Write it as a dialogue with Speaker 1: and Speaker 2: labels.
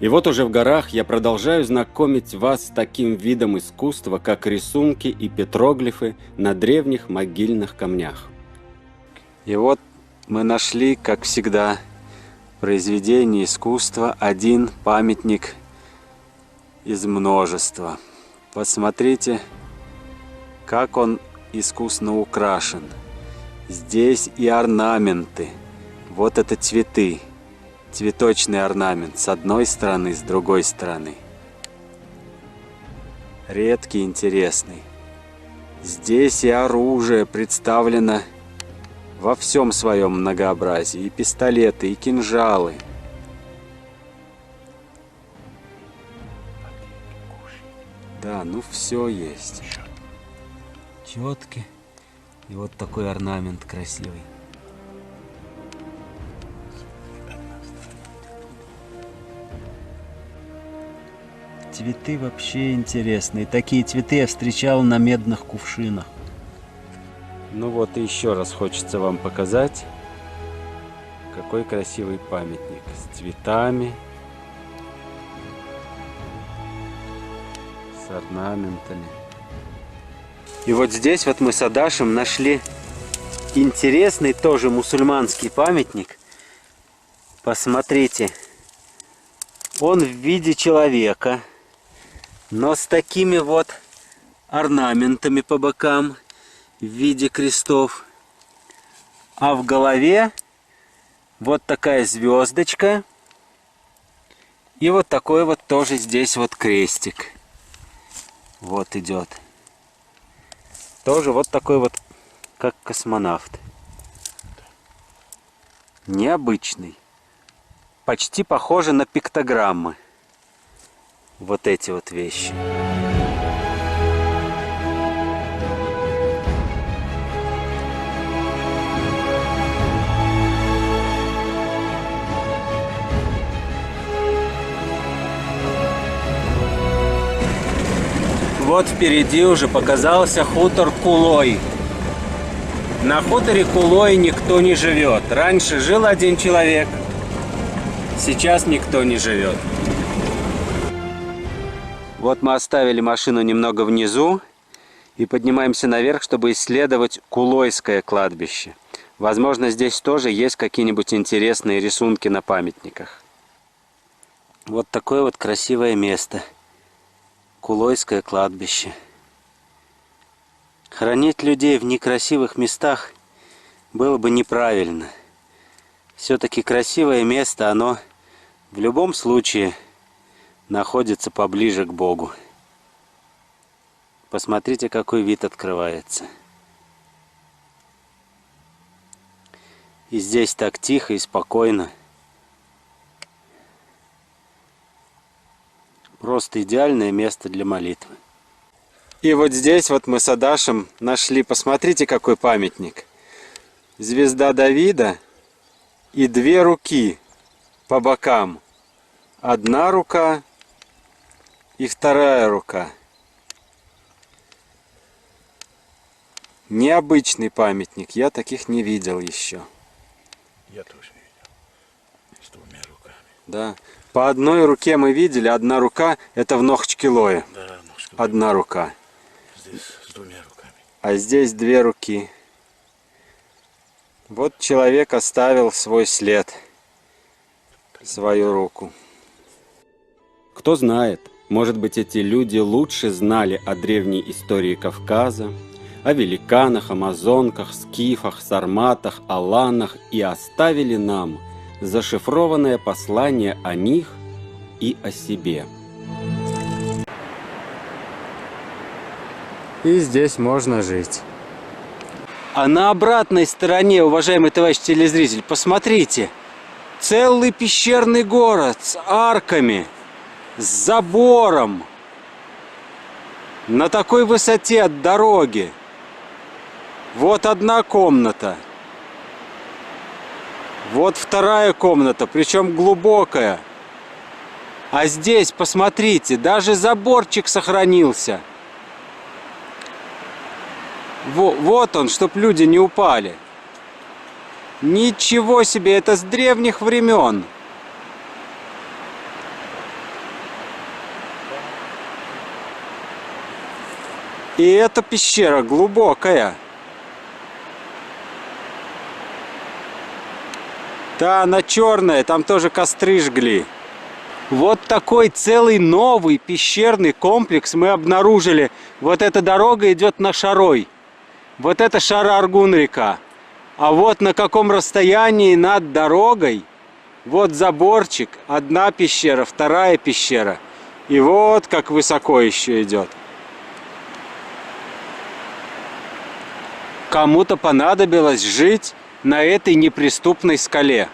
Speaker 1: И вот уже в горах я продолжаю знакомить вас с таким видом искусства, как рисунки и петроглифы на древних могильных камнях. И вот мы нашли, как всегда, произведение искусства, один памятник из множества. Посмотрите, как он искусно украшен. Здесь и орнаменты. Вот это цветы. Цветочный орнамент с одной стороны, с другой стороны. Редкий, интересный. Здесь и оружие представлено во всем своем многообразии. И пистолеты, и кинжалы. Да, ну все есть. Четки. И вот такой орнамент красивый. Цветы вообще интересные. Такие цветы я встречал на медных кувшинах. Ну вот и еще раз хочется вам показать, какой красивый памятник. С цветами, с орнаментами. И вот здесь вот мы с Адашем нашли интересный тоже мусульманский памятник. Посмотрите, он в виде человека, но с такими вот орнаментами по бокам в виде крестов. А в голове вот такая звездочка. И вот такой вот тоже здесь вот крестик. Вот идет. Тоже вот такой вот, как космонавт. Необычный. Почти похоже на пиктограммы. Вот эти вот вещи. Вот впереди уже показался хутор Кулой. На хуторе Кулой никто не живет. Раньше жил один человек, сейчас никто не живет. Вот мы оставили машину немного внизу и поднимаемся наверх, чтобы исследовать Кулойское кладбище. Возможно, здесь тоже есть какие-нибудь интересные рисунки на памятниках. Вот такое вот красивое место. Кулойское кладбище. Хоронить людей в некрасивых местах было бы неправильно. Все-таки красивое место, оно в любом случае находится поближе к Богу. Посмотрите, какой вид открывается. И здесь так тихо и спокойно. Просто идеальное место для молитвы. И вот здесь вот мы с Адашем нашли, посмотрите, какой памятник. Звезда Давида и две руки по бокам. Одна рука и вторая рука. Необычный памятник, я таких не видел еще.
Speaker 2: Я тоже не видел. С двумя руками.
Speaker 1: Да. По одной руке мы видели, одна рука это в Нохчкилое.
Speaker 2: Да,
Speaker 1: одна рука.
Speaker 2: Здесь с двумя руками.
Speaker 1: А здесь две руки. Вот человек оставил свой след, свою руку. Кто знает, может быть, эти люди лучше знали о древней истории Кавказа, о великанах, амазонках, скифах, сарматах, аланах и оставили нам зашифрованное послание о них и о себе. И здесь можно жить. А на обратной стороне, уважаемый товарищ телезритель, посмотрите, целый пещерный город с арками, с забором, на такой высоте от дороги. Вот одна комната. Вот вторая комната, причем глубокая. А здесь, посмотрите, даже заборчик сохранился. Вот он, чтоб люди не упали. Ничего себе, это с древних времен. И эта пещера глубокая. Да, она черная, там тоже костры жгли. Вот такой целый новый пещерный комплекс мы обнаружили. Вот эта дорога идет на Шарой. Вот это Шар-Аргун-река. А вот на каком расстоянии над дорогой, вот заборчик, одна пещера, вторая пещера. И вот как высоко еще идет. Кому-то понадобилось жить на этой неприступной скале.